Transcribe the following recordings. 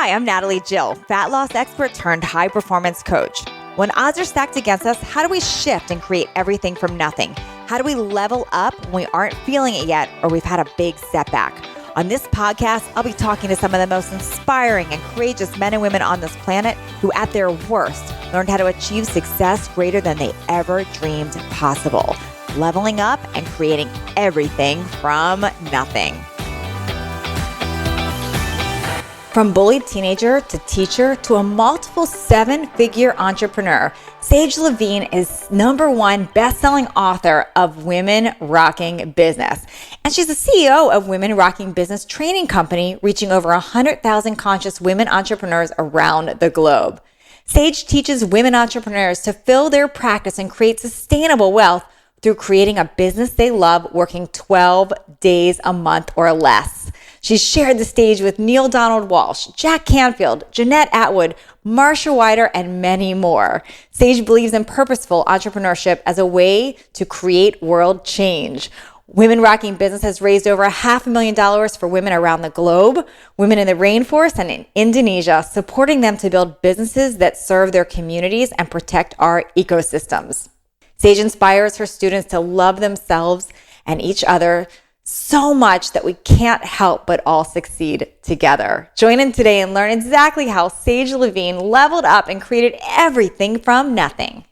Hi, I'm Natalie Jill, fat loss expert turned high performance coach. When odds are stacked against us, how do we shift and create everything from nothing? How do we level up when we aren't feeling it yet or we've had a big setback? On this podcast, I'll be talking to some of the most inspiring and courageous men and women on this planet who, at their worst, learned how to achieve success greater than they ever dreamed possible, leveling up and creating everything from nothing. From bullied teenager to teacher to a multiple seven-figure entrepreneur, Sage Lavine is #1 best-selling author of Women Rocking Business. And she's the CEO of Women Rocking Business training company, reaching over 100,000 conscious women entrepreneurs around the globe. Sage teaches women entrepreneurs to fill their practice and create sustainable wealth through creating a business they love, working 12 days a month or less. She's shared the stage with Neale Donald Walsch, Jack Canfield, Attwood, Marcia Wieder, and many more. Sage believes in purposeful entrepreneurship as a way to create world change. Women Rocking Business has raised over $500,000 for women around the globe, women in the rainforest and in Indonesia, supporting them to build businesses that serve their communities and protect our ecosystems. Sage inspires her students to love themselves and each other so much that we can't help but all succeed together. Join in today and learn exactly how Sage Lavine leveled up and created everything from nothing.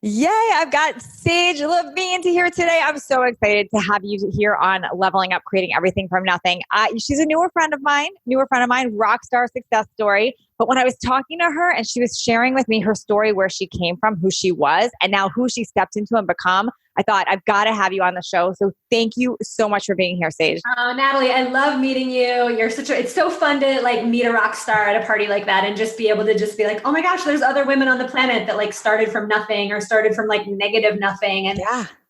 Yay, I've got Sage Lavine to hear today. I'm so excited to have you here on Leveling Up, Creating Everything from Nothing. She's a newer friend of mine, rock star success story. But when I was talking to her and she was sharing with me her story, where she came from, who she was, and now who she stepped into and become, I thought, I've got to have you on the show. So thank you so much for being here, Sage. Natalie, I love meeting you. It's so fun to meet a rock star at a party like that and just be able to just be like, oh my gosh, there's other women on the planet that started from nothing or started from negative nothing and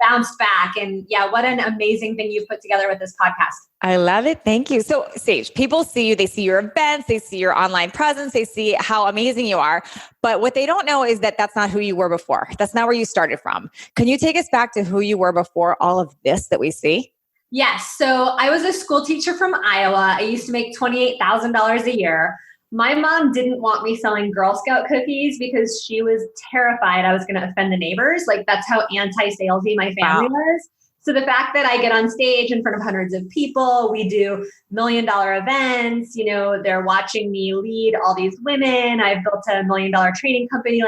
bounced back. And what an amazing thing you've put together with this podcast. I love it. Thank you. So Sage, people see you, they see your events, they see your online presence, they see how amazing you are. But what they don't know is that that's not who you were before. That's not where you started from. Can you take us back to who you were before all of this that we see? Yes. So I was a school teacher from Iowa. I used to make $28,000 a year. My mom didn't want me selling Girl Scout cookies because she was terrified I was going to offend the neighbors. That's how anti-salesy my family was. So the fact that I get on stage in front of hundreds of people, we do $1 million events, they're watching me lead all these women. I've built a $1 million training company.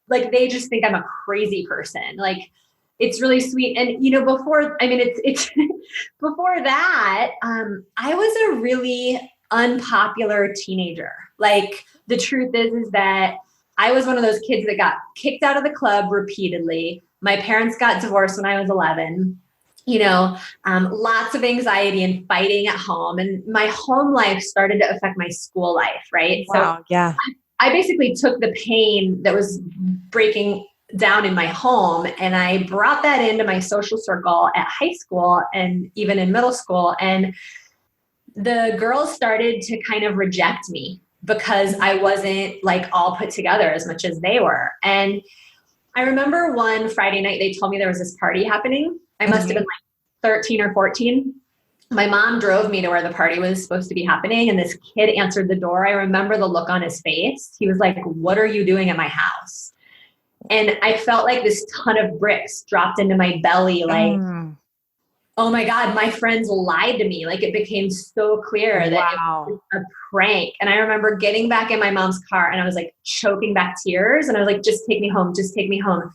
They just think I'm a crazy person. It's really sweet. And, before that, I was a really unpopular teenager. The truth is that I was one of those kids that got kicked out of the club repeatedly. My parents got divorced when I was 11. Lots of anxiety and fighting at home. And my home life started to affect my school life, right? Wow, so I basically took the pain that was breaking down in my home and I brought that into my social circle at high school and even in middle school. And the girls started to kind of reject me because I wasn't all put together as much as they were. And I remember one Friday night, they told me there was this party happening. I must have been 13 or 14. My mom drove me to where the party was supposed to be happening. And this kid answered the door. I remember the look on his face. He was like, "What are you doing at my house?" And I felt like this ton of bricks dropped into my belly. Oh my God, my friends lied to me. It became so clear that it was a prank. And I remember getting back in my mom's car and I was choking back tears. And I was like, "Just take me home. Just take me home."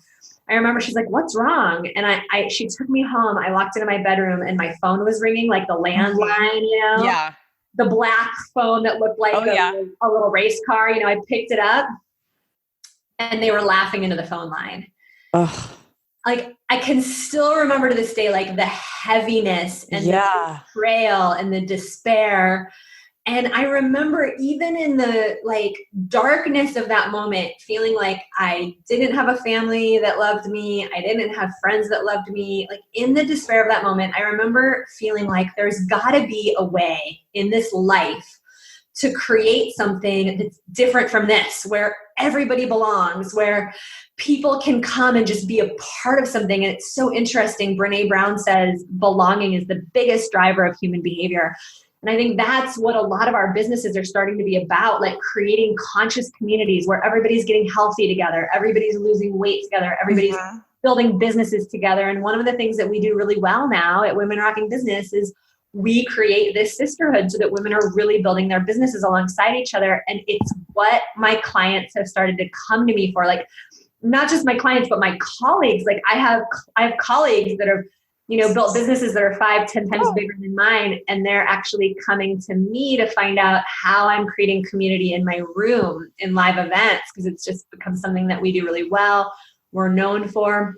I remember she's like, "What's wrong?" And she took me home. I walked into my bedroom and my phone was ringing, the landline, Yeah. The black phone that looked like a little race car. I picked it up and they were laughing into the phone line. Ugh. I can still remember to this day, the heaviness and the betrayal and the despair. And I remember even in the darkness of that moment, feeling like I didn't have a family that loved me. I didn't have friends that loved me. In the despair of that moment, I remember feeling there's gotta be a way in this life to create something that's different from this, where everybody belongs, where people can come and just be a part of something. And it's so interesting. Brene Brown says belonging is the biggest driver of human behavior. And I think that's what a lot of our businesses are starting to be about, like creating conscious communities where everybody's getting healthy together, everybody's losing weight together, everybody's building businesses together. And one of the things that we do really well now at Women Rocking Business is we create this sisterhood so that women are really building their businesses alongside each other. And it's what my clients have started to come to me for. Like, not just my clients, but my colleagues. Like I have colleagues that have, built businesses that are 5-10 times bigger than mine. And they're actually coming to me to find out how I'm creating community in my room in live events, because it's just become something that we do really well. We're known for.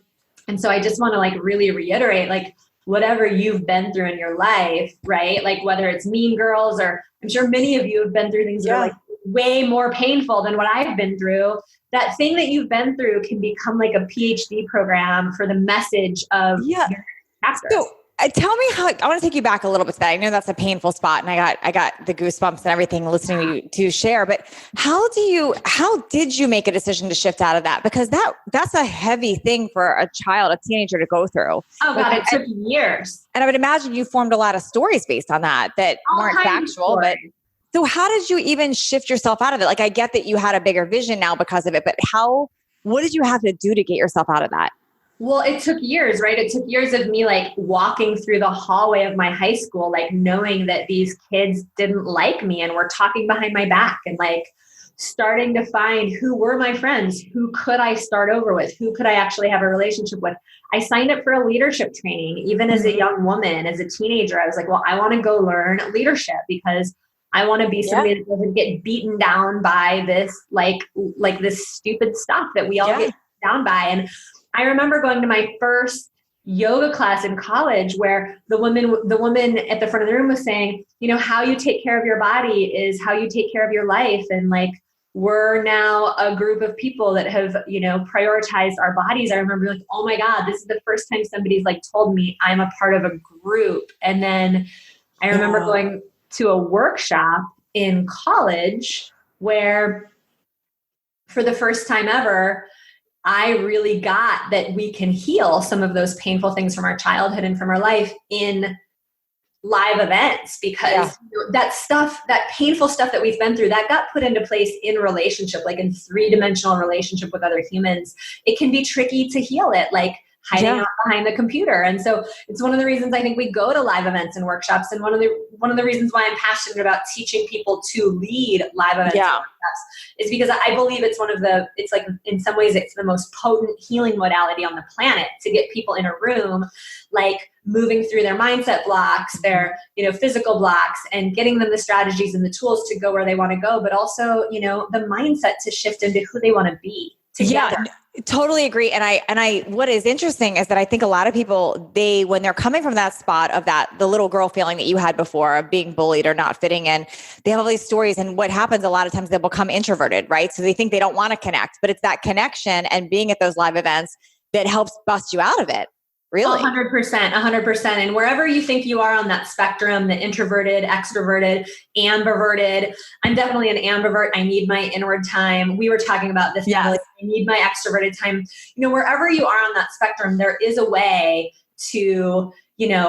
And so I just want to like really reiterate, like whatever you've been through in your life, right? Like whether it's Mean Girls, or I'm sure many of you have been through things that are like way more painful than what I've been through. That thing that you've been through can become like a PhD program for the message of your chapter. So tell me how, I want to take you back a little bit to that. I know that's a painful spot, and I got the goosebumps and everything listening to you to share, but how did you make a decision to shift out of that? Because that's a heavy thing for a child, a teenager to go through. Oh God, it took years. And I would imagine you formed a lot of stories based on that weren't factual, but so how did you even shift yourself out of it? Like, I get that you had a bigger vision now because of it, but what did you have to do to get yourself out of that? Well, it took years, right? It took years of me like walking through the hallway of my high school, like knowing that these kids didn't like me and were talking behind my back, and like starting to find who were my friends, who could I start over with, who could I actually have a relationship with. I signed up for a leadership training, even as a young woman, as a teenager. I was like, well, I want to go learn leadership because I want to be somebody that doesn't get beaten down by this, like this stupid stuff that we all get down by. And I remember going to my first yoga class in college where the woman at the front of the room was saying, how you take care of your body is how you take care of your life. And like, we're now a group of people that have, prioritized our bodies. I remember like, oh my God, this is the first time somebody's like told me I'm a part of a group. And then I remember going to a workshop in college where for the first time ever, I really got that we can heal some of those painful things from our childhood and from our life in live events, because that painful stuff that we've been through, that got put into place in relationship, like in 3-dimensional relationship with other humans. It can be tricky to heal it, like hiding out behind the computer. And so it's one of the reasons I think we go to live events and workshops. And one of the reasons why I'm passionate about teaching people to lead live events and workshops is because I believe it's it's like in some ways it's the most potent healing modality on the planet to get people in a room, like moving through their mindset blocks, their, physical blocks, and getting them the strategies and the tools to go where they want to go, but also, the mindset to shift into who they want to be together. Yeah. Totally agree. And I, what is interesting is that I think a lot of people, when they're coming from that spot of the little girl feeling that you had before of being bullied or not fitting in, they have all these stories. And what happens a lot of times, they become introverted, right? So they think they don't want to connect, but it's that connection and being at those live events that helps bust you out of it. Really? 100%. And wherever you think you are on that spectrum, the introverted, extroverted, ambiverted, I'm definitely an ambivert. I need my inward time. We were talking about this. Yes. I need my extroverted time. Wherever you are on that spectrum, there is a way to,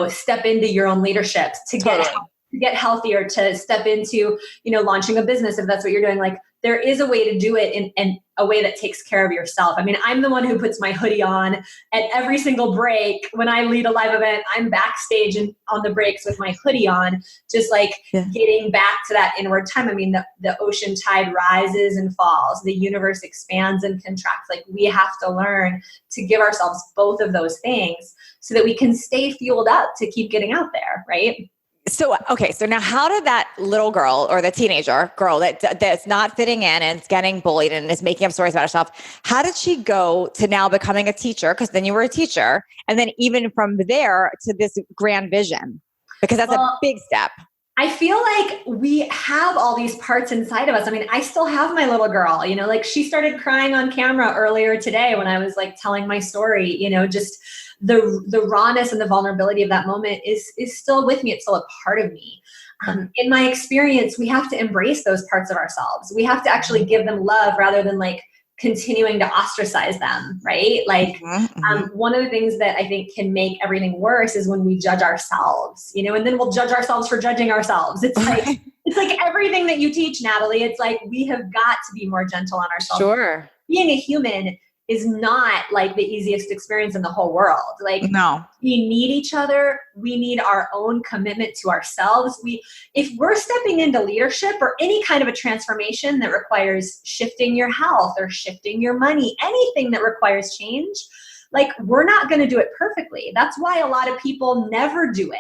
step into your own leadership, to get healthier, to step into, launching a business, if that's what you're doing. Like, there is a way to do it in a way that takes care of yourself. I mean, I'm the one who puts my hoodie on at every single break. When I lead a live event, I'm backstage and on the breaks with my hoodie on, just like getting back to that inward time. I mean, the ocean tide rises and falls. The universe expands and contracts. Like, we have to learn to give ourselves both of those things so that we can stay fueled up to keep getting out there, right? So, okay. So now how did that little girl or the teenager girl that's not fitting in and is getting bullied and is making up stories about herself, how did she go to now becoming a teacher? Because then you were a teacher. And then even from there to this grand vision, because that's a big step. I feel like we have all these parts inside of us. I mean, I still have my little girl, like she started crying on camera earlier today when I was like telling my story, just the rawness and the vulnerability of that moment is still with me. It's still a part of me. In my experience, we have to embrace those parts of ourselves. We have to actually give them love rather than like continuing to ostracize them, right? Like, one of the things that I think can make everything worse is when we judge ourselves, and then we'll judge ourselves for judging ourselves. It's like everything that you teach, Natalie. It's like, we have got to be more gentle on ourselves. Sure. Being a human is not like the easiest experience in the whole world. Like, no, we need each other. We need our own commitment to ourselves. If we're stepping into leadership or any kind of a transformation that requires shifting your health or shifting your money, anything that requires change, like, we're not going to do it perfectly. That's why a lot of people never do it.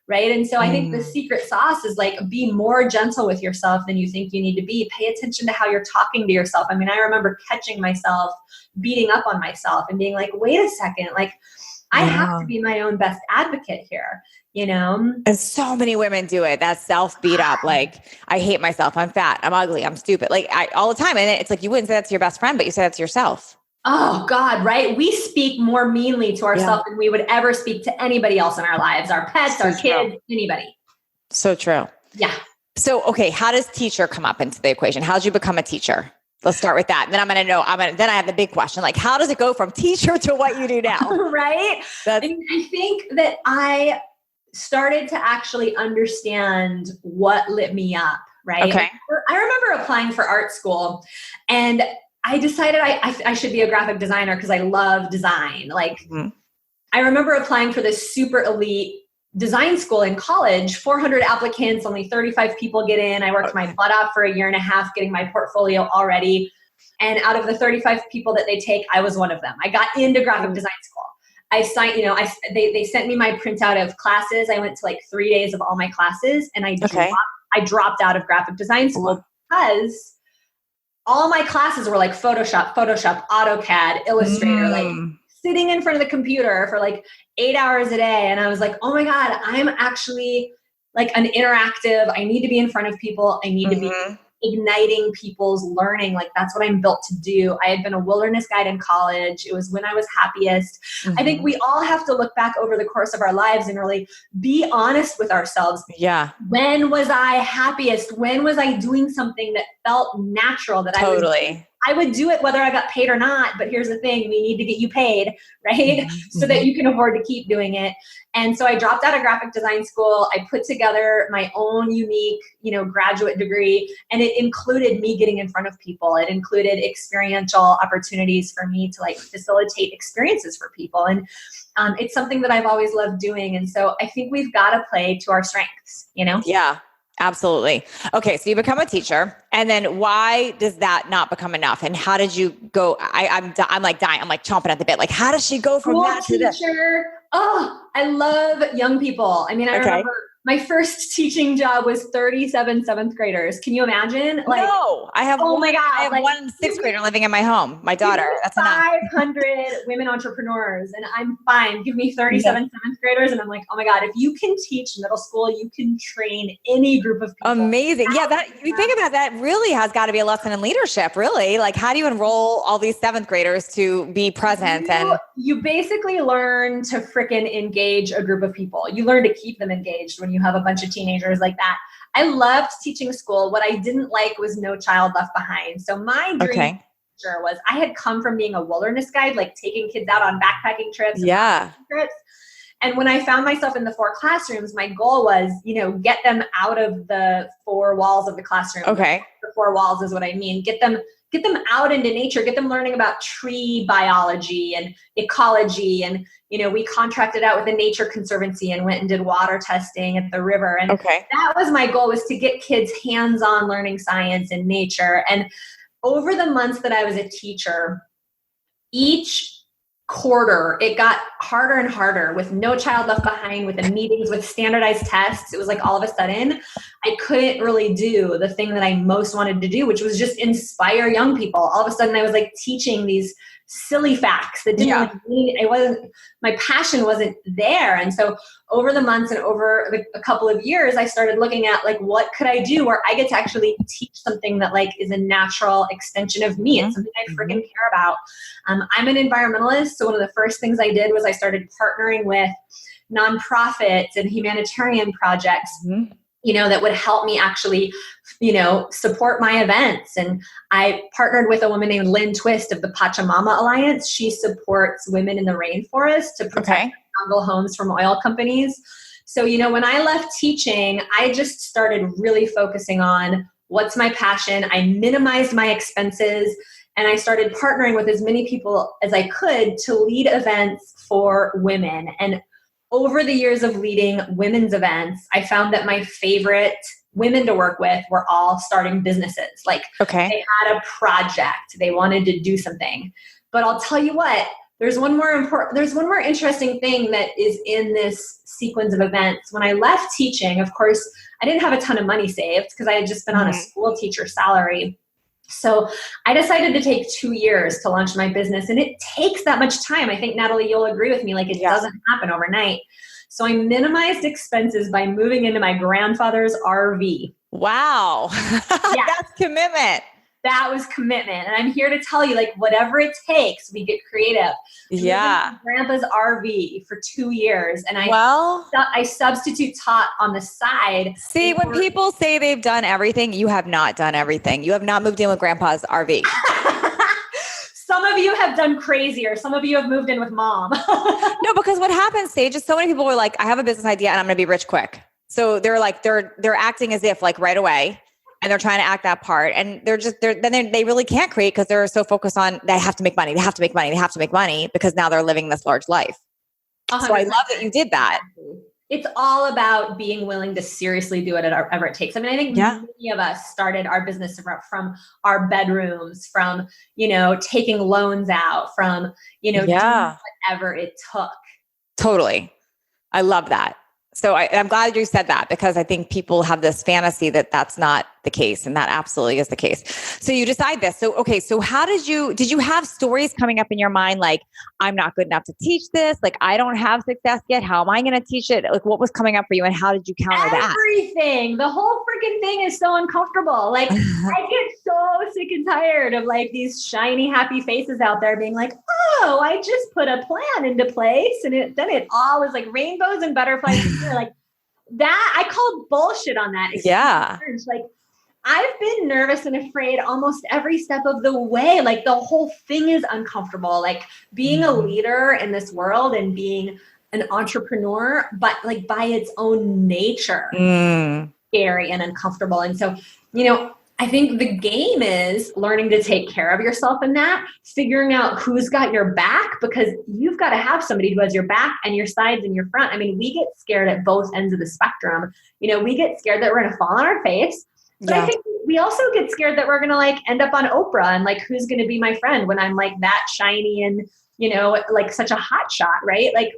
Right. And so I think the secret sauce is like, be more gentle with yourself than you think you need to be. Pay attention to how you're talking to yourself. I mean, I remember catching myself beating up on myself and being like, wait a second, like, I have to be my own best advocate here, And so many women do it. That self beat up. Like, I hate myself. I'm fat. I'm ugly. I'm stupid. Like, all the time. And it's like, you wouldn't say that to your best friend, but you say that to yourself. Oh God, right? We speak more meanly to ourselves than we would ever speak to anybody else in our lives, our pets, our kids, anybody. So true. Yeah. So, okay. How does teacher come up into the equation? How did you become a teacher? Let's start with that. And then then I have the big question, like, how does it go from teacher to what you do now? Right. I think that I started to actually understand what lit me up. Right. Okay. I remember applying for art school, and I decided I should be a graphic designer because I love design. Like, I remember applying for this super elite design school in college, 400 applicants, only 35 people get in. I worked my butt off for a year and a half getting my portfolio all ready. And out of the 35 people that they take, I was one of them. I got into graphic design school. I signed, they sent me my printout of classes. I went to like 3 days of all my classes, and I dropped out of graphic design school because all my classes were like Photoshop, AutoCAD, Illustrator, like sitting in front of the computer for like 8 hours a day. And I was like, oh my God, I'm actually like an interactive. I need to be in front of people. I need to be igniting people's learning. Like, that's what I'm built to do. I had been a wilderness guide in college. It was when I was happiest. I think we all have to look back over the course of our lives and really be honest with ourselves. Yeah. When was I happiest? When was I doing something that felt natural that I would do it whether I got paid or not. But here's the thing, we need to get you paid, right? So that you can afford to keep doing it. And so I dropped out of graphic design school. I put together my own unique, graduate degree, and it included me getting in front of people. It included experiential opportunities for me to like facilitate experiences for people. And it's something that I've always loved doing. And so I think we've got to play to our strengths, Yeah. Absolutely. Okay. So you become a teacher, and then why does that not become enough? And how did you go? I'm like dying. I'm like chomping at the bit. Like, how does she go from that to this? Oh, I love young people. I mean, I remember my first teaching job was 37 seventh graders. Can you imagine? Like, no, I have. Oh my God! I have one sixth grader living in my home. My daughter. That's 500 women entrepreneurs, and I'm fine. Give me 37 seventh graders, and I'm like, oh my God! If you can teach middle school, you can train any group of people. Amazing. Yeah, that you think about that really has got to be a lesson in leadership. Really, like, how do you enroll all these seventh graders to be present? You basically learn to frickin' engage a group of people. You learn to keep them engaged when you have a bunch of teenagers like that. I loved teaching school. What I didn't like was no child left behind. So my dream teacher was, I had come from being a wilderness guide, like taking kids out on backpacking trips. And when I found myself in the 4 classrooms, my goal was, get them out of the 4 walls of the classroom. Okay. The 4 walls is what I mean. Get them out into nature, get them learning about tree biology and ecology. And, we contracted out with the Nature Conservancy and went and did water testing at the river. And that was my goal, was to get kids hands-on learning science and nature. And over the months that I was a teacher, each quarter, it got harder and harder with no child left behind, with the meetings, with standardized tests. It was like all of a sudden I couldn't really do the thing that I most wanted to do, which was just inspire young people. All of a sudden I was like teaching these silly facts that didn't really mean, my passion wasn't there. And so over the months and over a couple of years, I started looking at like, what could I do where I get to actually teach something that like is a natural extension of me. It's something I freaking care about. I'm an environmentalist. So one of the first things I did was I started partnering with nonprofits and humanitarian projects that would help me actually, support my events. And I partnered with a woman named Lynn Twist of the Pachamama Alliance. She supports women in the rainforest to protect jungle homes from oil companies. So, when I left teaching, I just started really focusing on what's my passion. I minimized my expenses, and I started partnering with as many people as I could to lead events for women. And over the years of leading women's events, I found that my favorite women to work with were all starting businesses. Like they had a project, they wanted to do something. But I'll tell you what, there's one more interesting thing that is in this sequence of events. When I left teaching, of course, I didn't have a ton of money saved because I had just been on a school teacher salary. So I decided to take 2 years to launch my business, and it takes that much time. I think, Natalie, you'll agree with me, like it doesn't happen overnight. So I minimized expenses by moving into my grandfather's RV. Wow. That's commitment. That was commitment. And I'm here to tell you, like, whatever it takes, we get creative. Yeah. Grandpa's RV for 2 years. And I substitute taught on the side. See, when people say they've done everything, you have not done everything. You have not moved in with grandpa's RV. Some of you have done crazier. Some of you have moved in with mom. No, because what happens, Sage, is so many people are like, I have a business idea and I'm going to be rich quick. So they're like, they're acting as if like right away. And they're trying to act that part, and they really can't create because they're so focused on they have to make money, because now they're living this large life. 100%. So I love that you did that. It's all about being willing to seriously do it whatever it takes. I mean, I think many of us started our business from our bedrooms, from, taking loans out, from, doing whatever it took. Totally. I love that. So I'm glad you said that, because I think people have this fantasy that that's not the case, and that absolutely is the case. So you decide this. So, okay. So how did you have stories coming up in your mind? Like, I'm not good enough to teach this. Like, I don't have success yet. How am I going to teach it? Like, what was coming up for you, and how did you counter that? Everything. The whole freaking thing is so uncomfortable. Like, I get so sick and tired of like these shiny, happy faces out there being like, oh, I just put a plan into place. And then it all was like rainbows and butterflies. Like that, I called bullshit on that. Yeah. Like, I've been nervous and afraid almost every step of the way. Like, the whole thing is uncomfortable. Like, being a leader in this world and being an entrepreneur, but like by its own nature, scary and uncomfortable. And so, I think the game is learning to take care of yourself in that, figuring out who's got your back, because you've got to have somebody who has your back and your sides and your front. I mean, we get scared at both ends of the spectrum. We get scared that we're going to fall on our face. But I think we also get scared that we're going to like end up on Oprah, and like, who's going to be my friend when I'm like that shiny and, like such a hot shot, right? Like,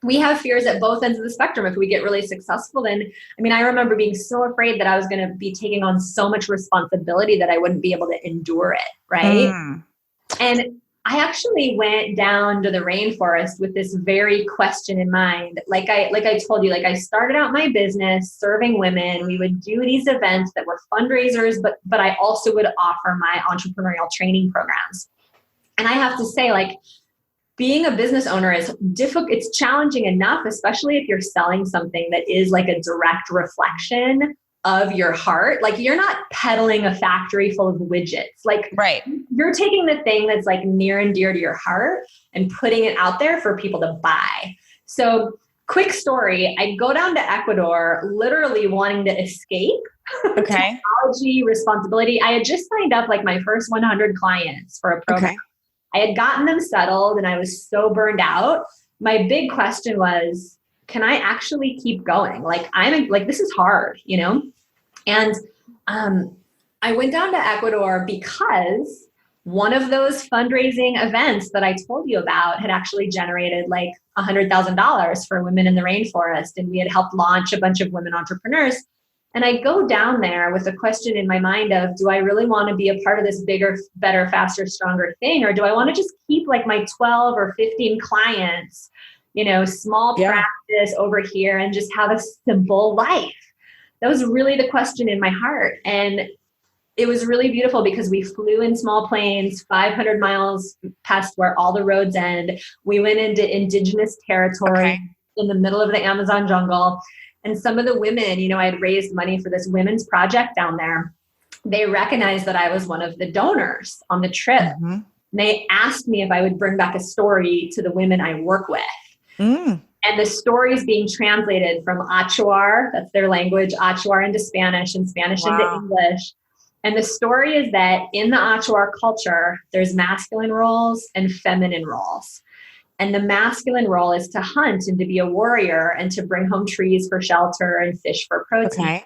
we have fears at both ends of the spectrum. If we get really successful, then, I mean, I remember being so afraid that I was going to be taking on so much responsibility that I wouldn't be able to endure it. Right. And I actually went down to the rainforest with this very question in mind. Like I told you, like, I started out my business serving women. We would do these events that were fundraisers, but I also would offer my entrepreneurial training programs. And I have to say, like, being a business owner is difficult. It's challenging enough, especially if you're selling something that is like a direct reflection of your heart. Like, you're not peddling a factory full of widgets. Like, you're taking the thing that's like near and dear to your heart and putting it out there for people to buy. So, quick story, I go down to Ecuador literally wanting to escape technology responsibility. I had just signed up like my first 100 clients for a program. I had gotten them settled and I was so burned out. My big question was, can I actually keep going? Like, this is hard, And I went down to Ecuador because one of those fundraising events that I told you about had actually generated like $100,000 for women in the rainforest. And we had helped launch a bunch of women entrepreneurs. And I go down there with a question in my mind of, do I really want to be a part of this bigger, better, faster, stronger thing? Or do I want to just keep like my 12 or 15 clients, small practice over here and just have a simple life? That was really the question in my heart. And it was really beautiful because we flew in small planes, 500 miles past where all the roads end. We went into indigenous territory in the middle of the Amazon jungle. And some of the women, I had raised money for this women's project down there. They recognized that I was one of the donors on the trip. Mm-hmm. And they asked me if I would bring back a story to the women I work with. Mm. And the story is being translated from Achuar, that's their language, Achuar into Spanish and Spanish into English. And the story is that in the Achuar culture, there's masculine roles and feminine roles. And the masculine role is to hunt and to be a warrior and to bring home trees for shelter and fish for protein. Okay.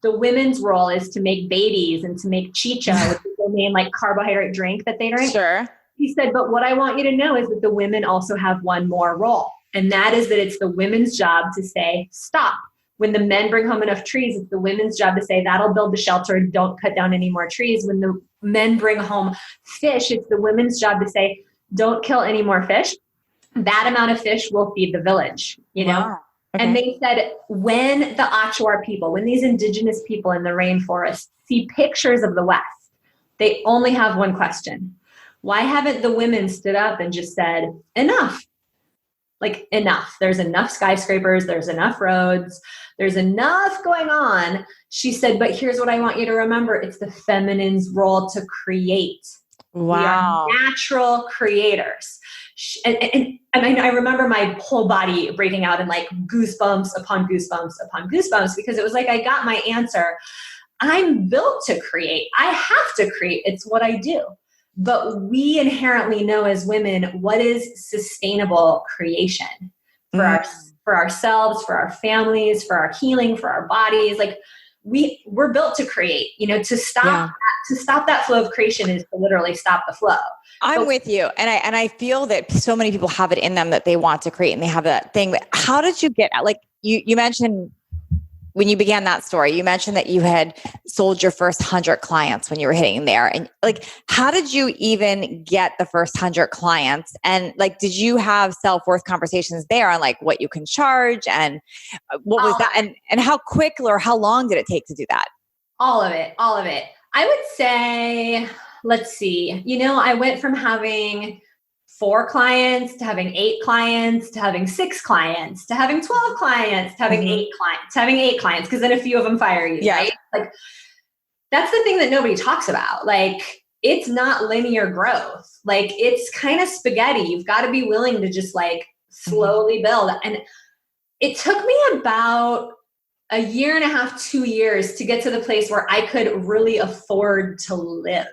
The women's role is to make babies and to make chicha, which is the main carbohydrate drink that they drink. Sure. He said, but what I want you to know is that the women also have one more role. And that is that it's the women's job to say, stop. When the men bring home enough trees, it's the women's job to say, that'll build the shelter. Don't cut down any more trees. When the men bring home fish, it's the women's job to say, don't kill any more fish. That amount of fish will feed the village, Wow. Okay. And they said, when the Achuar people, when these indigenous people in the rainforest see pictures of the West, they only have one question. Why haven't the women stood up and just said, enough? Enough. There's enough skyscrapers. There's enough roads. There's enough going on. She said, but here's what I want you to remember. It's the feminine's role to create. Wow. We are natural creators. And I remember my whole body breaking out in goosebumps upon goosebumps upon goosebumps, because it was I got my answer. I'm built to create. I have to create. It's what I do. But we inherently know as women what is sustainable creation for for ourselves, for our families, for our healing, for our bodies. We're built to create. To stop that flow of creation is to literally stop the flow. I'm with you. And I feel that so many people have it in them that they want to create and they have that thing. But how did you get, you mentioned when you began that story, you mentioned that you had sold your first 100 clients when you were hitting there. And how did you even get the first 100 clients? And did you have self-worth conversations there on what you can charge and what was that? And how quick or how long did it take to do that? All of it. I would say, let's see, I went from having 4 clients to having 8 clients to having 6 clients to having 12 clients to having 8 clients to having 8 clients, because then a few of them fire you, right? That's the thing that nobody talks about. It's not linear growth. It's kind of spaghetti. You've got to be willing to just slowly build. And it took me about a year and a half, 2 years to get to the place where I could really afford to live.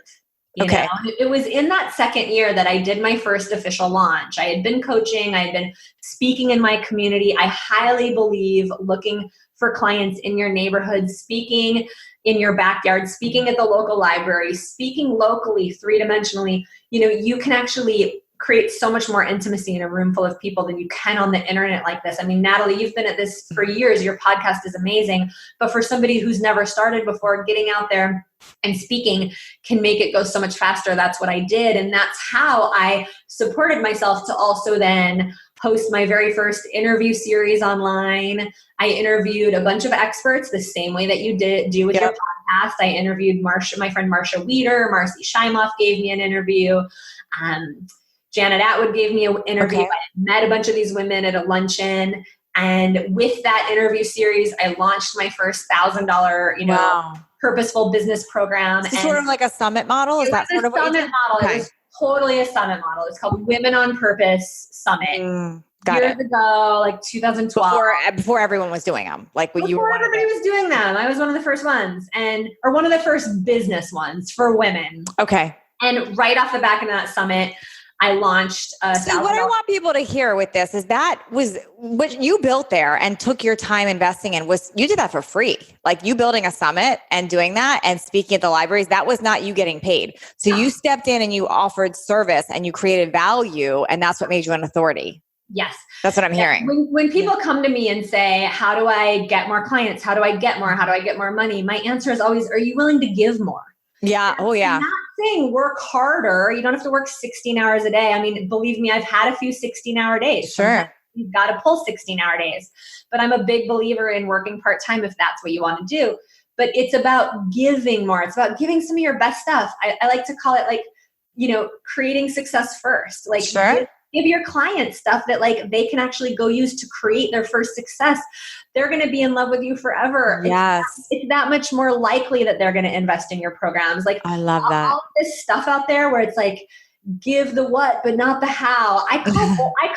You know? It was in that second year that I did my first official launch. I had been coaching. I had been speaking in my community. I highly believe looking for clients in your neighborhood, speaking in your backyard, speaking at the local library, speaking locally, 3-dimensionally, you can actually create so much more intimacy in a room full of people than you can on the internet like this. I mean, Natalie, you've been at this for years. Your podcast is amazing. But for somebody who's never started before, getting out there and speaking can make it go so much faster. That's what I did. And that's how I supported myself to also then host my very first interview series online. I interviewed a bunch of experts the same way that you do with your podcast. I interviewed my friend Marcia Wieder. Marcia Wieder gave me an interview. Janet Attwood gave me an interview. I met a bunch of these women at a luncheon. And with that interview series, I launched my first $1,000, purposeful business program. So sort of like a summit model? Is that sort of what you did? Model. Okay. It was totally a summit model. It's called Women on Purpose Summit. Years ago, 2012. Before everyone was doing them. Before everybody was doing them. I was one of the first ones or one of the first business ones for women. Okay. And right off the back of that summit, I launched a So what I want people to hear with this is that was what you built there and took your time investing in was you did that for free. You building a summit and doing that and speaking at the libraries, that was not you getting paid. So you stepped in and you offered service and you created value, and that's what made you an authority. Yes. That's what I'm hearing. When people come to me and say, how do I get more clients? How do I get more? How do I get more money? My answer is always, are you willing to give more? Yeah. Oh, yeah. I'm not saying work harder. You don't have to work 16 hours a day. I mean, believe me, I've had a few 16-hour days. Sure. Sometimes you've got to pull 16-hour days. But I'm a big believer in working part-time if that's what you want to do. But it's about giving more. It's about giving some of your best stuff. I like to call it creating success first. Sure. give your clients stuff that like they can actually go use to create their first success, they're going to be in love with you forever. Yes. It's that much more likely that they're going to invest in your programs. Like I love that. all of this stuff out there where it's like, give the what, but not the how. I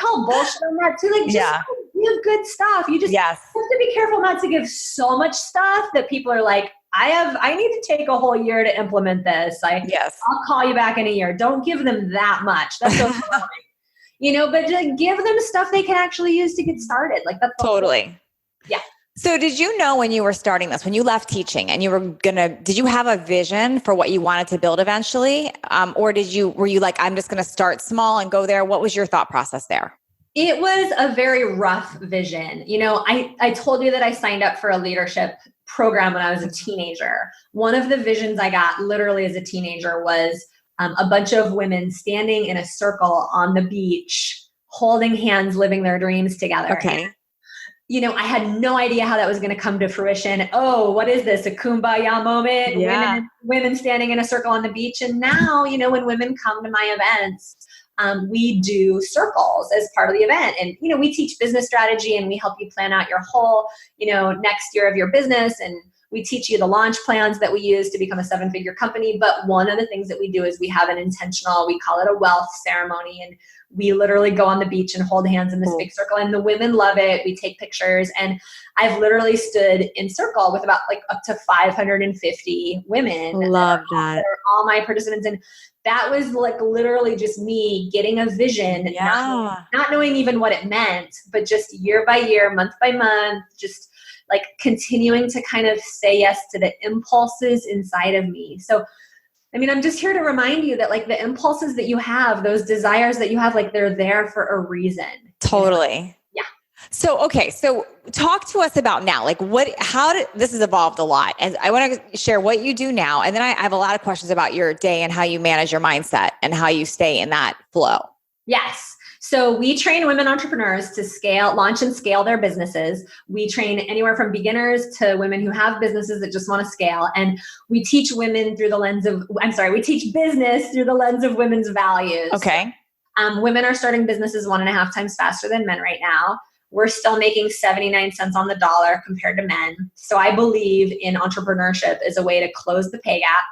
call bullshit on that too. Like, just give good stuff. You just have to be careful not to give so much stuff that people are like, I need to take a whole year to implement this. I'll call you back in a year. Don't give them that much. That's so but like, give them stuff they can actually use to get started. Like that's totally. Yeah. So did you know when you were starting this, when you left teaching and you were did you have a vision for what you wanted to build eventually? Or were you like, I'm just going to start small and go there? What was your thought process there? It was a very rough vision. I told you that I signed up for a leadership program when I was a teenager. One of the visions I got literally as a teenager was a bunch of women standing in a circle on the beach, holding hands, living their dreams together. Okay. I had no idea how that was going to come to fruition. Oh, what is this? A kumbaya moment? Yeah. Women standing in a circle on the beach. And now, when women come to my events, we do circles as part of the event. And, we teach business strategy and we help you plan out your whole, next year of your business. And we teach you the launch plans that we use to become a 7-figure company. But one of the things that we do is we have an intentional, we call it a wealth ceremony. And we literally go on the beach and hold hands in this big circle, and the women love it. We take pictures, and I've literally stood in circle with about like up to 550 women. Love that. All my participants. And that was like literally just me getting a vision, not knowing even what it meant, but just year by year, month by month, just like continuing to kind of say yes to the impulses inside of me. So I'm just here to remind you that like the impulses that you have, those desires that you have, like they're there for a reason. Totally. Yeah. So, okay. So talk to us about now, like this has evolved a lot. And I want to share what you do now. And then I have a lot of questions about your day and how you manage your mindset and how you stay in that flow. Yes. So we train women entrepreneurs to launch and scale their businesses. We train anywhere from beginners to women who have businesses that just want to scale. And we teach business through the lens of women's values. Okay. Women are starting businesses 1.5 times faster than men right now. We're still making 79 cents on the dollar compared to men. So I believe in entrepreneurship as a way to close the pay gap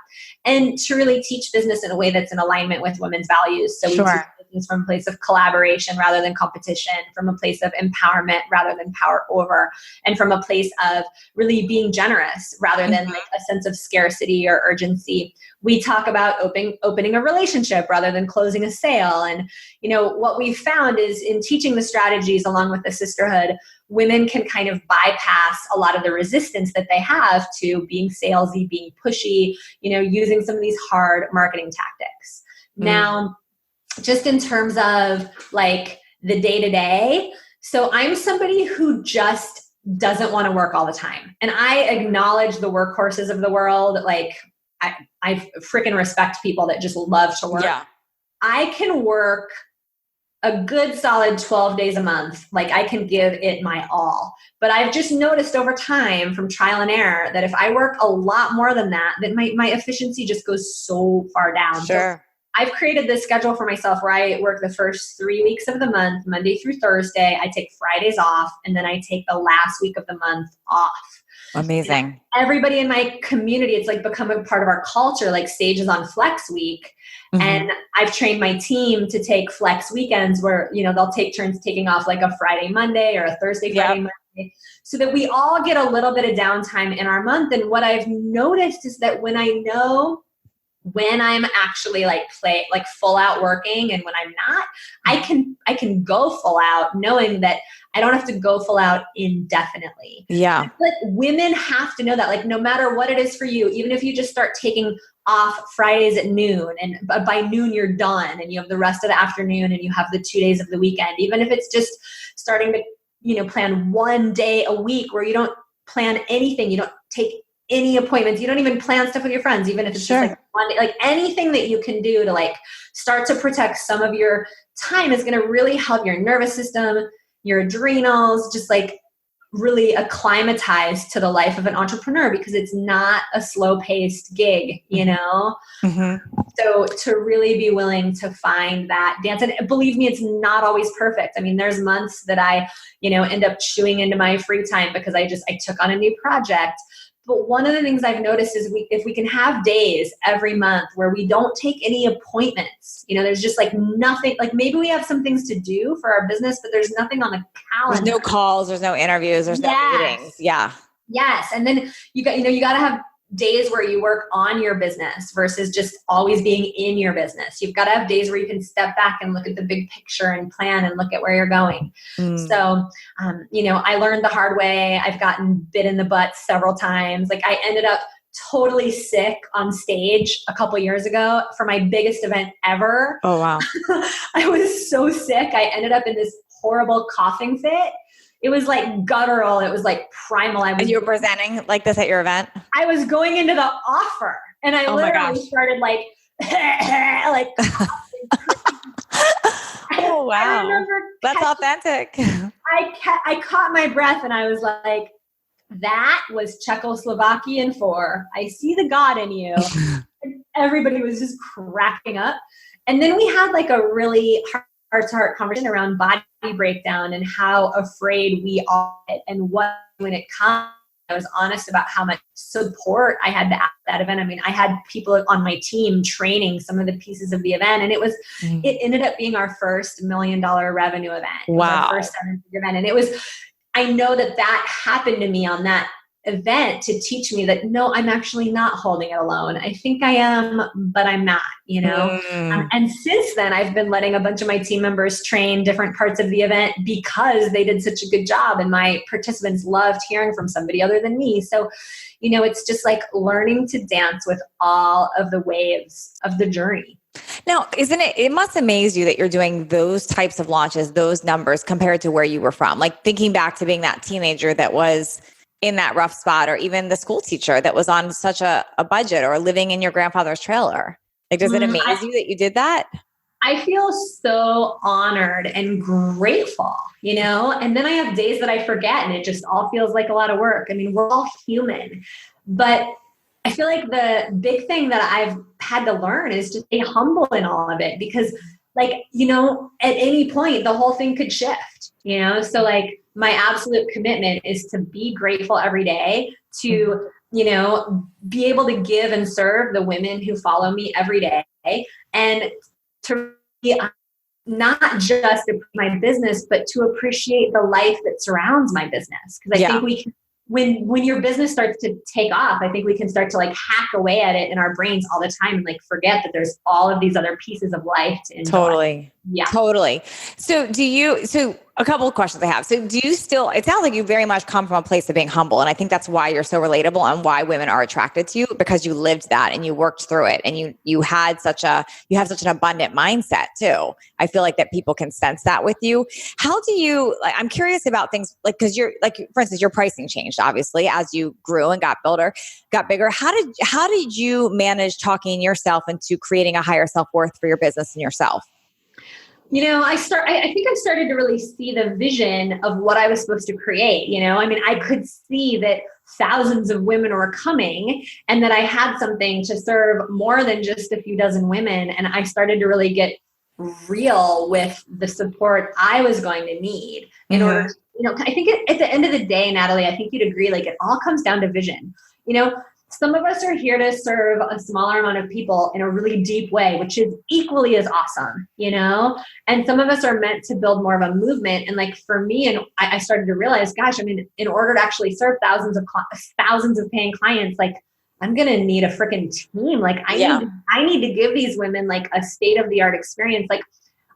and to really teach business in a way that's in alignment with women's values. So we teach business from a place of collaboration rather than competition, from a place of empowerment rather than power over, and from a place of really being generous rather than like a sense of scarcity or urgency. We talk about opening a relationship rather than closing a sale. And, what we've found is in teaching the strategies along with the sisterhood, women can kind of bypass a lot of the resistance that they have to being salesy, being pushy, using some of these hard marketing tactics. Now, just in terms of like the day-to-day, so I'm somebody who just doesn't want to work all the time. And I acknowledge the workhorses of the world. Like I freaking respect people that just love to work. Yeah. I can work a good solid 12 days a month. Like I can give it my all. But I've just noticed over time from trial and error that if I work a lot more than that, then my efficiency just goes so far down. Sure. So I've created this schedule for myself where I work the first 3 weeks of the month, Monday through Thursday. I take Fridays off, and then I take the last week of the month off. Amazing. And everybody in my community, it's like become a part of our culture. Like Sage is on Flex Week. And I've trained my team to take flex weekends where, they'll take turns taking off like a Friday, Monday or a Thursday, Friday, Monday, so that we all get a little bit of downtime in our month. And what I've noticed is that when I know when I'm actually like full out working and when I'm not, I can go full out knowing that I don't have to go full out indefinitely. Yeah. But women have to know that, like, no matter what it is for you, even if you just start taking off Fridays at noon and by noon you're done and you have the rest of the afternoon and you have the 2 days of the weekend, even if it's just starting to, plan 1 day a week where you don't plan anything, you don't take any appointments, you don't even plan stuff with your friends, even if it's just like 1 day, like anything that you can do to like start to protect some of your time is going to really help your nervous system, your adrenals, just like really acclimatized to the life of an entrepreneur because it's not a slow paced gig, you know? Mm-hmm. So to really be willing to find that dance, and believe me, it's not always perfect. I mean, there's months that I, end up chewing into my free time because I took on a new project. But one of the things I've noticed is if we can have days every month where we don't take any appointments, there's just like nothing, like maybe we have some things to do for our business, but there's nothing on the calendar. There's no calls, there's no interviews, there's no meetings. Yeah. Yes. And then you got to have days where you work on your business versus just always being in your business. You've got to have days where you can step back and look at the big picture and plan and look at where you're going. So, I learned the hard way. I've gotten bit in the butt several times. Like I ended up totally sick on stage a couple years ago for my biggest event ever. Oh, wow. I was so sick. I ended up in this horrible coughing fit. It was like guttural. It was like primal. And you were presenting like this at your event? I was going into the offer and I literally started like, oh, wow. That's authentic. I caught my breath and I was like, that was Czechoslovakian for, I see the God in you. And everybody was just cracking up. And then we had like a really heart-to-heart conversation around body breakdown and how afraid we are and what when it comes. I was honest about how much support I had at that event. I mean, I had people on my team training some of the pieces of the event, and it ended up being our first $1 million revenue event. Wow. Our first seven-figure event. And I know that happened to me on that event to teach me that, no, I'm actually not holding it alone. I think I am, but I'm not, and since then I've been letting a bunch of my team members train different parts of the event because they did such a good job and my participants loved hearing from somebody other than me. So, it's just like learning to dance with all of the waves of the journey. Now, it must amaze you that you're doing those types of launches, those numbers compared to where you were from, like thinking back to being that teenager that was in that rough spot, or even the school teacher that was on such a budget or living in your grandfather's trailer. Like, does it amaze you that you did that? I feel so honored and grateful, and then I have days that I forget and it just all feels like a lot of work. I mean, we're all human, but I feel like the big thing that I've had to learn is to stay humble in all of it because at any point the whole thing could shift, so like my absolute commitment is to be grateful every day, to, be able to give and serve the women who follow me every day, and to be not just my business, but to appreciate the life that surrounds my business. Because I think we can, when your business starts to take off, I think we can start to like hack away at it in our brains all the time and like forget that there's all of these other pieces of life to enjoy. Totally. Yeah. Totally. So a couple of questions I have. So it sounds like you very much come from a place of being humble. And I think that's why you're so relatable and why women are attracted to you, because you lived that and you worked through it and you have such an abundant mindset too. I feel like that people can sense that with you. How do you, I'm curious about things like, cause you're like, for instance, your pricing changed obviously as you grew and got bigger. How did you manage talking yourself into creating a higher self-worth for your business and yourself? I think I started to really see the vision of what I was supposed to create. I mean, I could see that thousands of women were coming and that I had something to serve more than just a few dozen women. And I started to really get real with the support I was going to need in order to, I think at the end of the day, Natalie, I think you'd agree, like it all comes down to vision. Some of us are here to serve a smaller amount of people in a really deep way, which is equally as awesome, and some of us are meant to build more of a movement. And like for me, and I started to realize, gosh, I mean, in order to actually serve thousands of paying clients, like I'm going to need a freaking team. Like I need to give these women like a state of the art experience. Like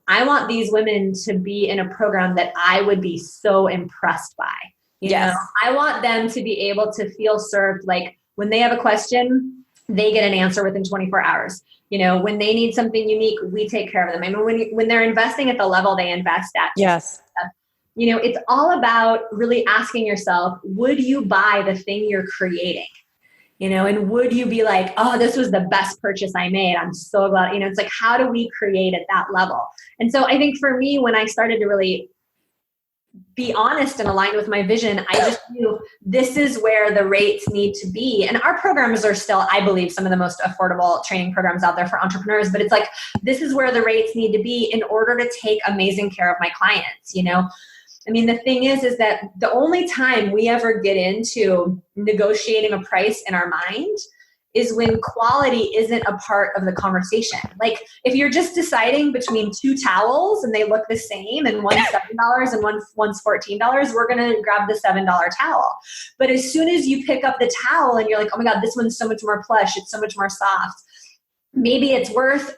I want these women to be in a program that I would be so impressed by, I want them to be able to feel served. Like, when they have a question, they get an answer within 24 hours. When they need something unique, we take care of them. I mean, when they're investing at the level they invest at. Yes. It's all about really asking yourself, would you buy the thing you're creating? And would you be like, oh, this was the best purchase I made. I'm so glad, it's like, how do we create at that level? And so I think for me, when I started to really be honest and aligned with my vision, I just knew this is where the rates need to be. And our programs are still, I believe, some of the most affordable training programs out there for entrepreneurs, but it's like, this is where the rates need to be in order to take amazing care of my clients, you know? I mean, the thing is that the only time we ever get into negotiating a price in our mind is when quality isn't a part of the conversation. Like if you're just deciding between two towels and they look the same and one's $7 and one's $14, we're going to grab the $7 towel. But as soon as you pick up the towel and you're like, oh my God, this one's so much more plush, it's so much more soft, maybe it's worth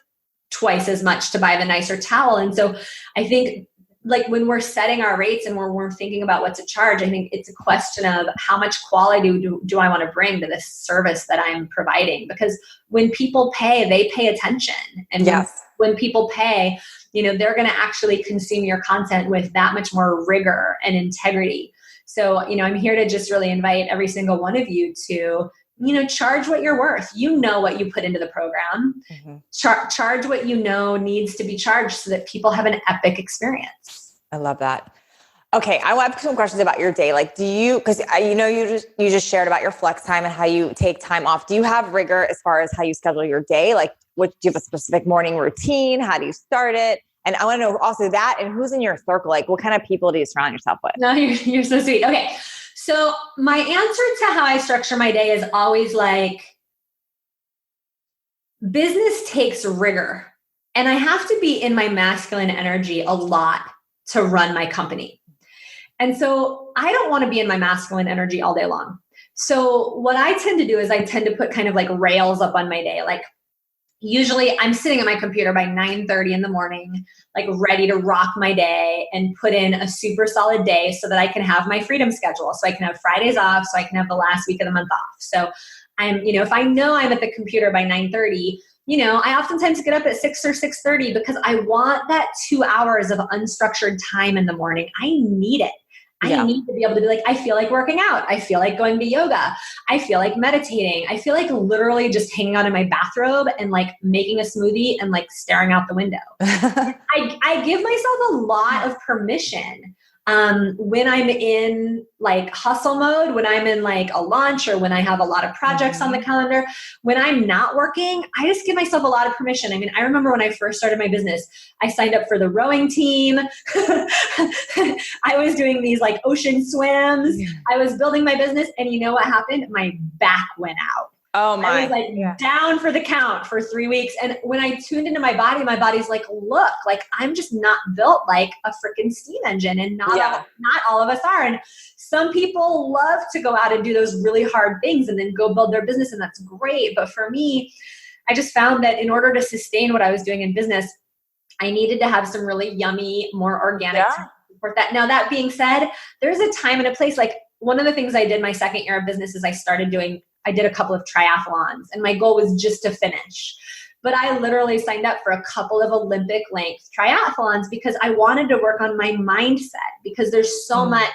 twice as much to buy the nicer towel. And so I think like when we're setting our rates and when we're thinking about what to charge, I think it's a question of how much quality do I want to bring to this service that I'm providing? Because when people pay, they pay attention. And yes. when people pay, you know, they're going to actually consume your content with that much more rigor and integrity. So, you know, I'm here to just really invite every single one of you to, you know, charge what you're worth. You know what you put into the program. Mm-hmm. Charge what you know needs to be charged so that people have an epic experience. I love that. Okay, I have some questions about your day. Like, do you, because you know, you just shared about your flex time and how you take time off. Do you have rigor as far as how you schedule your day? Like, do you have a specific morning routine? How do you start it? And I want to know also that, and who's in your circle? Like, what kind of people do you surround yourself with? No, you're so sweet. Okay. So my answer to how I structure my day is always like, business takes rigor, and I have to be in my masculine energy a lot to run my company. And so I don't want to be in my masculine energy all day long. So what I tend to do is I tend to put kind of like rails up on my day. Like usually I'm sitting at my computer by 9:30 in the morning, like ready to rock my day and put in a super solid day so that I can have my freedom schedule. So I can have Fridays off, so I can have the last week of the month off. So I'm, you know, if I know I'm at the computer by 9:30, you know, I oftentimes get up at 6 or 6:30 because I want that 2 hours of unstructured time in the morning. I need it. I need to be able to be like, I feel like working out. I feel like going to yoga. I feel like meditating. I feel like literally just hanging out in my bathrobe and like making a smoothie and like staring out the window. I give myself a lot of permission when I'm in like hustle mode, when I'm in like a launch or when I have a lot of projects on the calendar. When I'm not working, I just give myself a lot of permission. I mean, I remember when I first started my business, I signed up for the rowing team. I was doing these like ocean swims. I was building my business, and you know what happened? My back went out. Oh my. I was like down for the count for 3 weeks. And when I tuned into my body's like, look, like I'm just not built like a freaking steam engine, and not all of us are. And some people love to go out and do those really hard things and then go build their business, and that's great. But for me, I just found that in order to sustain what I was doing in business, I needed to have some really yummy, more organic support that. Now, that being said, there's a time and a place. Like one of the things I did my second year of business is I did a couple of triathlons, and my goal was just to finish. But I literally signed up for a couple of Olympic length triathlons because I wanted to work on my mindset, because there's so much,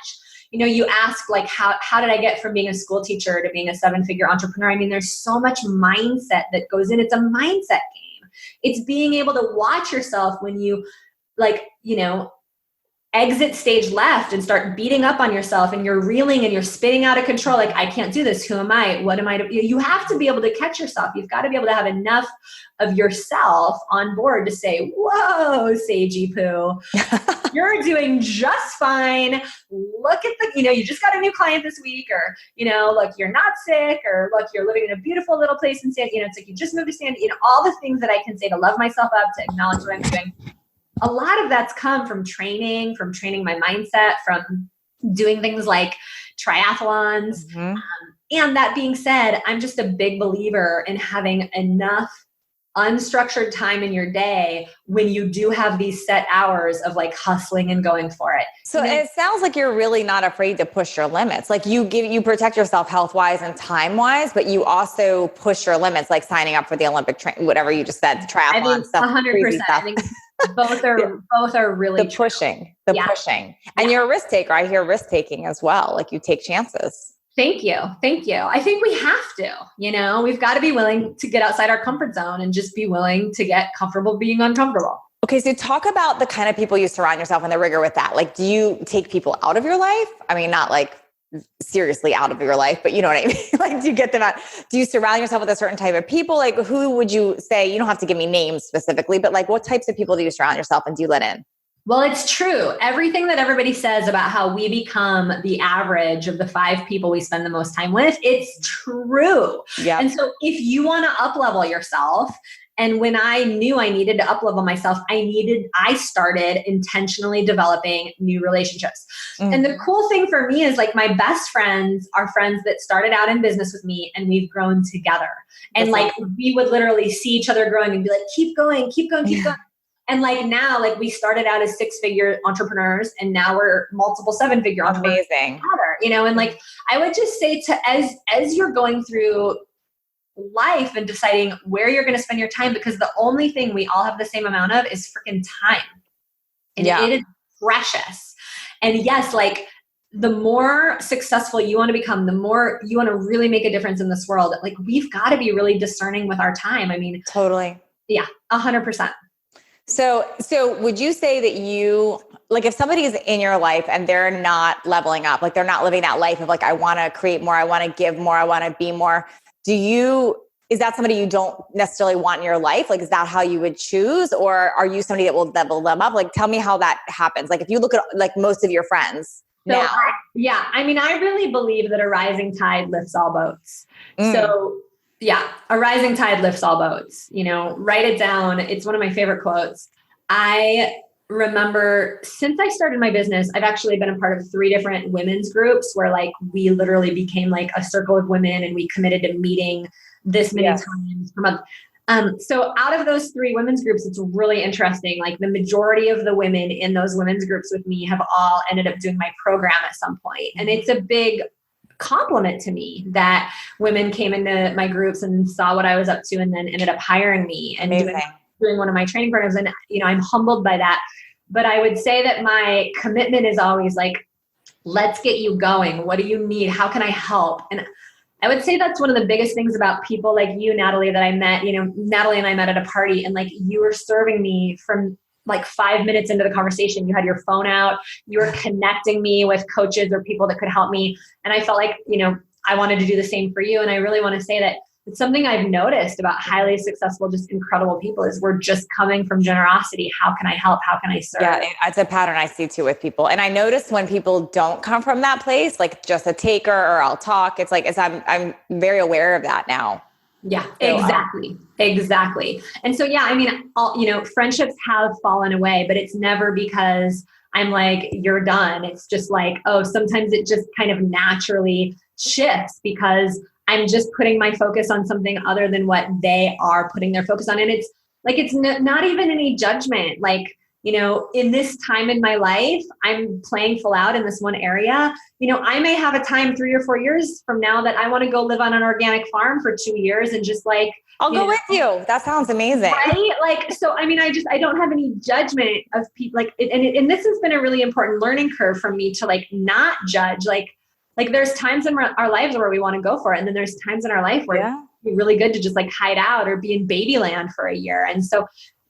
you know, you ask like, how did I get from being a school teacher to being a 7-figure entrepreneur? I mean, there's so much mindset that goes in. It's a mindset game. It's being able to watch yourself when you like, you know, exit stage left and start beating up on yourself and you're reeling and you're spinning out of control. Like, I can't do this. Who am I? What am I? You have to be able to catch yourself. You've got to be able to have enough of yourself on board to say, whoa, Sagey Poo, you're doing just fine. Look at the, you know, you just got a new client this week, or, you know, look, you're not sick, or look, you're living in a beautiful little place in San, you know, it's like you just moved to San, you know, all the things that I can say to love myself up, to acknowledge what I'm doing. A lot of that's come from training my mindset, from doing things like triathlons. And that being said, I'm just a big believer in having enough unstructured time in your day when you do have these set hours of like hustling and going for it. So it sounds like you're really not afraid to push your limits. Like you protect yourself health-wise and time-wise, but you also push your limits, like signing up for the Olympic whatever you just said, the triathlon stuff. 100%. I think both are really the pushing. And you're a risk taker. I hear risk taking as well. Like you take chances. Thank you. I think we have to, you know, we've got to be willing to get outside our comfort zone and just be willing to get comfortable being uncomfortable. Okay, so talk about the kind of people you surround yourself and the rigor with that. Like, do you take people out of your life? I mean, not like seriously out of your life, but you know what I mean? Like, do you get them out? Do you surround yourself with a certain type of people? Like, who would you say, you don't have to give me names specifically, but like, what types of people do you surround yourself and do you let in? Well, it's true. Everything that everybody says about how we become the average of the 5 people we spend the most time with, it's true. Yeah. And so if you want to up-level yourself, and when I knew I needed to up-level myself, I started intentionally developing new relationships. Mm-hmm. And the cool thing for me is like my best friends are friends that started out in business with me and we've grown together. And like we would literally see each other growing and be like, keep going, keep going, keep going. And like now, like we started out as 6-figure entrepreneurs and now we're multiple 7-figure entrepreneurs together, you know? And like, I would just say as you're going through life and deciding where you're going to spend your time, because the only thing we all have the same amount of is freaking time. And it is precious. And yes, like the more successful you want to become, the more you want to really make a difference in this world. Like we've got to be really discerning with our time. I mean, totally. Yeah, 100%. So would you say that you, like if somebody is in your life and they're not leveling up, like they're not living that life of like, I want to create more, I want to give more, I want to be more. Is that somebody you don't necessarily want in your life? Like, is that how you would choose? Or are you somebody that will level them up? Like, tell me how that happens. Like if you look at like most of your friends now. I mean, I really believe that a rising tide lifts all boats. So yeah, a rising tide lifts all boats, you know, write it down. It's one of my favorite quotes. I remember since I started my business, I've actually been a part of 3 different women's groups where like we literally became like a circle of women and we committed to meeting this many times per month. So out of those 3 women's groups, it's really interesting. Like the majority of the women in those women's groups with me have all ended up doing my program at some point. And it's a big compliment to me that women came into my groups and saw what I was up to and then ended up hiring me and doing one of my training programs. And, you know, I'm humbled by that. But I would say that my commitment is always like, let's get you going. What do you need? How can I help? And I would say that's one of the biggest things about people like you, Natalie, that I met. You know, Natalie and I met at a party and like you were serving me from like 5 minutes into the conversation. You had your phone out, you were connecting me with coaches or people that could help me. And I felt like, you know, I wanted to do the same for you. And I really want to say that it's something I've noticed about highly successful, just incredible people is we're just coming from generosity. How can I help? How can I serve? Yeah, it's a pattern I see too with people. And I notice when people don't come from that place, like just a taker or I'll talk, it's like, I'm very aware of that now. Yeah, exactly. Exactly. And so, yeah, I mean, you know, friendships have fallen away, but it's never because I'm like, you're done. It's just like, oh, sometimes it just kind of naturally shifts because I'm just putting my focus on something other than what they are putting their focus on. And it's like, it's not even any judgment. Like, you know, in this time in my life, I'm playing full out in this one area. You know, I may have a time 3 or 4 years from now that I want to go live on an organic farm for 2 years and just like, I'll go with you. That sounds amazing. Right? Like, so, I mean, I don't have any judgment of people like, and this has been a really important learning curve for me to like, not judge, like there's times in our lives where we want to go for it. And then there's times in our life where it'd be really good to just like hide out or be in baby land for a year. And so,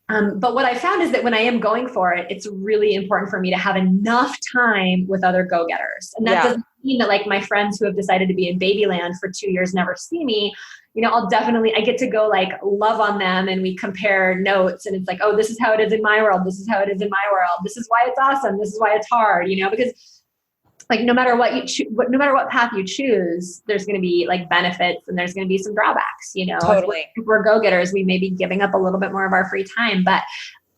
but what I found is that when I am going for it, it's really important for me to have enough time with other go-getters. And that doesn't mean that like my friends who have decided to be in baby land for 2 years never see me. You know, I get to go like love on them and we compare notes and it's like, oh, this is how it is in my world. This is how it is in my world. This is why it's awesome. This is why it's hard, you know, because like no matter what no matter what path you choose, there's going to be like benefits and there's going to be some drawbacks, you know. Totally. If we're go-getters, we may be giving up a little bit more of our free time, but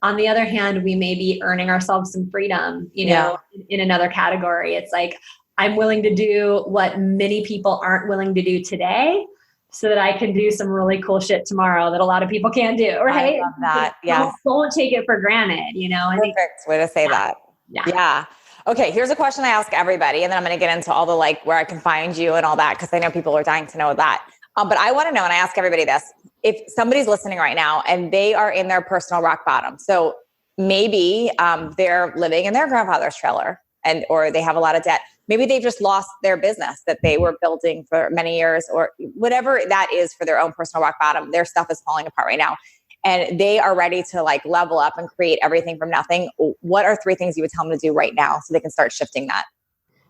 on the other hand, we may be earning ourselves some freedom, you know, in another category. It's like, I'm willing to do what many people aren't willing to do today so that I can do some really cool shit tomorrow that a lot of people can't do, right? I love that. Yes. Don't take it for granted, you know. Perfect way to say that. Yeah. Okay, here's a question I ask everybody, and then I'm going to get into all the like where I can find you and all that because I know people are dying to know that. But I want to know, and I ask everybody this: if somebody's listening right now and they are in their personal rock bottom, so maybe they're living in their grandfather's trailer, or they have a lot of debt. Maybe they've just lost their business that they were building for many years, or whatever that is for their own personal rock bottom. Their stuff is falling apart right now. and they are ready to like level up and create everything from nothing, what are 3 things you would tell them to do right now so they can start shifting that?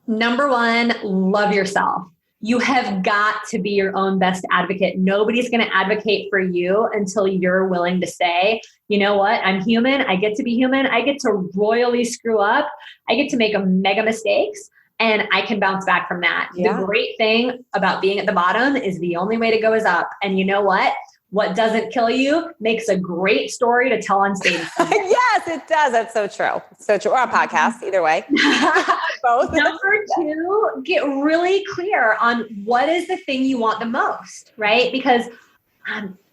Number 1, love yourself. You have got to be your own best advocate. Nobody's going to advocate for you until you're willing to say, you know what? I'm human. I get to be human. I get to royally screw up. I get to make mega mistakes, and I can bounce back from that. Yeah. The great thing about being at the bottom is the only way to go is up. And you know what? What doesn't kill you makes a great story to tell on stage. Yes, it does. That's so true. So true. Or a podcast, either way. Both. Number 2, get really clear on what is the thing you want the most, right? Because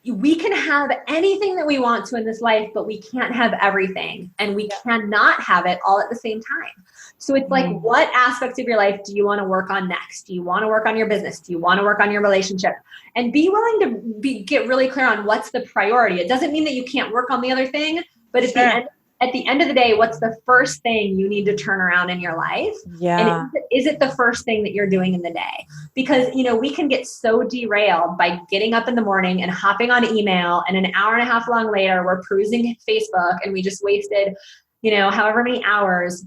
we can have anything that we want to in this life, but we can't have everything, and we cannot have it all at the same time. So it's like, what aspects of your life do you want to work on next? Do you want to work on your business? Do you want to work on your relationship? And be willing to get really clear on what's the priority. It doesn't mean that you can't work on the other thing, but at the end of the day, what's the first thing you need to turn around in your life? Yeah. And is it the first thing that you're doing in the day? Because, we can get so derailed by getting up in the morning and hopping on email, and an hour and a half long later, we're perusing Facebook, and we just wasted, however many hours.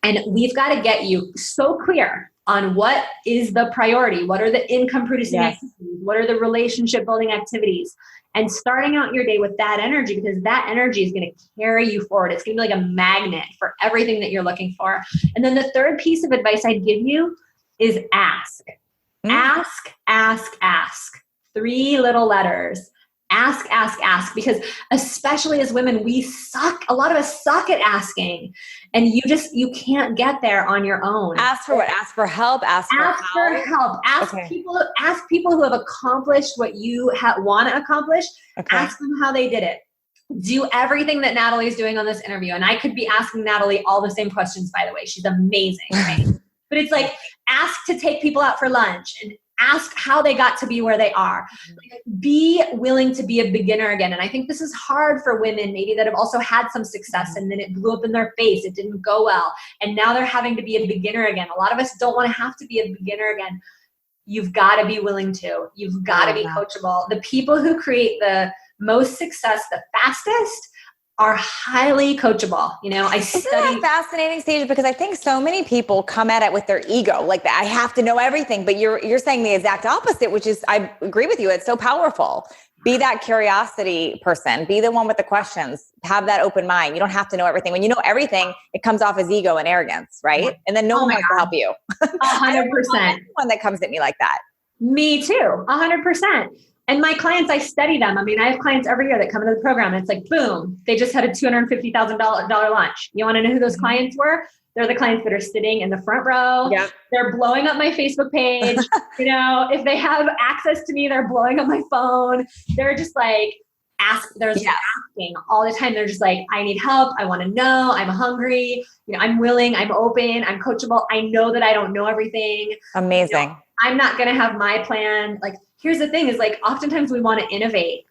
And we've got to get you so clear on what is the priority. What are the income producing activities? What are the relationship building activities? And starting out your day with that energy, because that energy is going to carry you forward. It's going to be like a magnet for everything that you're looking for. And then the third piece of advice I'd give you is ask. Ask, ask, ask. 3 little letters. Ask, ask, ask. Because especially as women, we suck. A lot of us suck at asking. And you can't get there on your own. Ask for what? Ask for help. Ask for help. Ask people who have accomplished what you want to accomplish. Ask them how they did it. Do everything that Natalie's doing on this interview. And I could be asking Natalie all the same questions, by the way. She's amazing, right? But it's like, ask to take people out for lunch, and ask how they got to be where they are. Like, be willing to be a beginner again. And I think this is hard for women maybe that have also had some success, and then it blew up in their face. It didn't go well. And now they're having to be a beginner again. A lot of us don't want to have to be a beginner again. You've got to be willing to. You've got to be coachable. The people who create the most success the fastest are highly coachable. Isn't that fascinating, Sage? Because I think so many people come at it with their ego, like I have to know everything. But you're saying the exact opposite, which is, I agree with you. It's so powerful. Be that curiosity person. Be the one with the questions. Have that open mind. You don't have to know everything. When you know everything, it comes off as ego and arrogance, right? And then no one wants to help you. 100%. One that comes at me like that. Me too. 100%. And my clients, I study them. I mean, I have clients every year that come into the program, and it's like, boom, they just had a $250,000 launch. You want to know who those clients were? They're the clients that are sitting in the front row. Yeah. They're blowing up my Facebook page. If they have access to me, they're blowing up my phone. They're just like, asking all the time. They're just like, I need help. I want to know. I'm hungry. I'm willing. I'm open. I'm coachable. I know that I don't know everything. Amazing. I'm not going to have my plan. Like, here's the thing is, like, oftentimes we want to innovate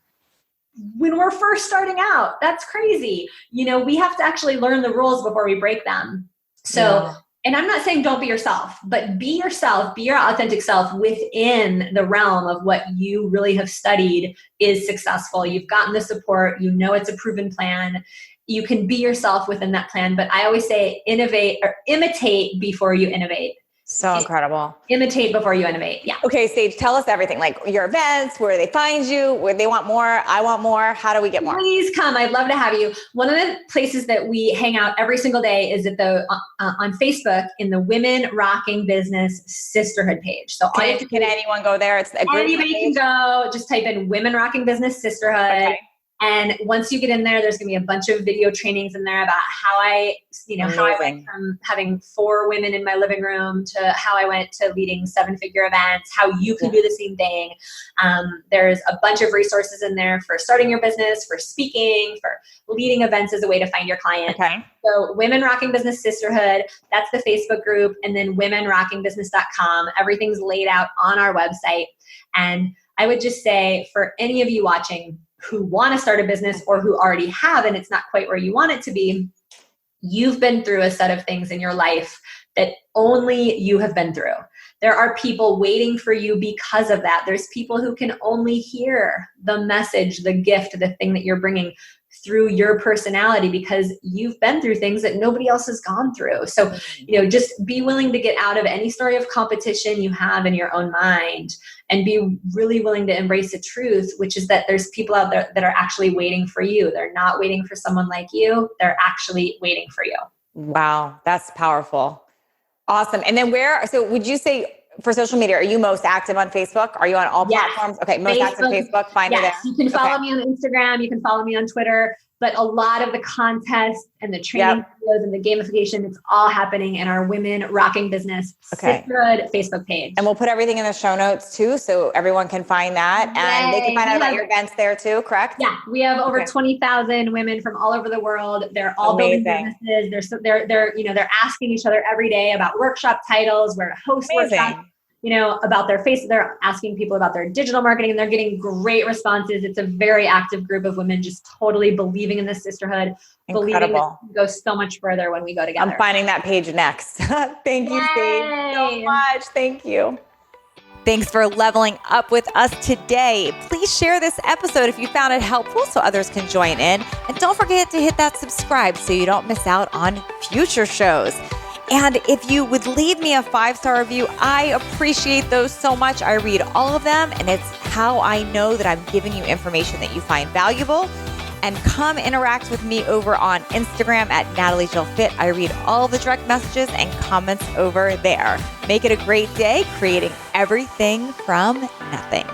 when we're first starting out. That's crazy. We have to actually learn the rules before we break them. So, and I'm not saying don't be yourself, but be yourself, be your authentic self within the realm of what you really have studied is successful. You've gotten the support, it's a proven plan. You can be yourself within that plan. But I always say innovate or imitate before you innovate. So incredible. Imitate before you innovate. Yeah. Okay, Sage, tell us everything, like your events, where they find you, where they want more, I want more. How do we get more? Please come. I'd love to have you. One of the places that we hang out every single day is at on Facebook in the Women Rocking Business Sisterhood page. So can anyone go there? It's a group anybody can go. Just type in Women Rocking Business Sisterhood. Okay. And once you get in there, there's going to be a bunch of video trainings in there about how I went from having 4 women in my living room to how I went to leading 7-figure events, how you can do the same thing. There's a bunch of resources in there for starting your business, for speaking, for leading events as a way to find your clients. Okay. So Women Rocking Business Sisterhood, that's the Facebook group. And then womenrockingbusiness.com. Everything's laid out on our website. And I would just say, for any of you watching who want to start a business or who already have and it's not quite where you want it to be, you've been through a set of things in your life that only you have been through. there are people waiting for you because of that. There's people who can only hear the message, the gift, the thing that you're bringing through your personality because you've been through things that nobody else has gone through. So, just be willing to get out of any story of competition you have in your own mind and be really willing to embrace the truth, which is that there's people out there that are actually waiting for you. They're not waiting for someone like you. They're actually waiting for you. Wow. That's powerful. Awesome. And then so would you say for social media, are you most active on Facebook? Are you on all platforms? Okay. Most active Facebook, find you there. You can follow me on Instagram. You can follow me on Twitter. But a lot of the contests and the training videos and the gamification, it's all happening in our Women Rocking Business Sisterhood Facebook page. And we'll put everything in the show notes too, so everyone can find that. And they can find out about your events there too, correct? Yeah, we have over 20,000 women from all over the world. They're all building businesses. They're asking each other every day about workshop titles, where to host workshops. About their they're asking people about their digital marketing, and they're getting great responses. It's a very active group of women just totally believing in the sisterhood, believing that we can go so much further when we go together. I'm finding that page next. Thank you, Sage, so much. Thank you. Thanks for leveling up with us today. Please share this episode if you found it helpful so others can join in. And don't forget to hit that subscribe so you don't miss out on future shows. And if you would leave me a 5-star review, I appreciate those so much. I read all of them, and it's how I know that I'm giving you information that you find valuable. And come interact with me over on Instagram at NatalieJillFit. I read all the direct messages and comments over there. Make it a great day, creating everything from nothing.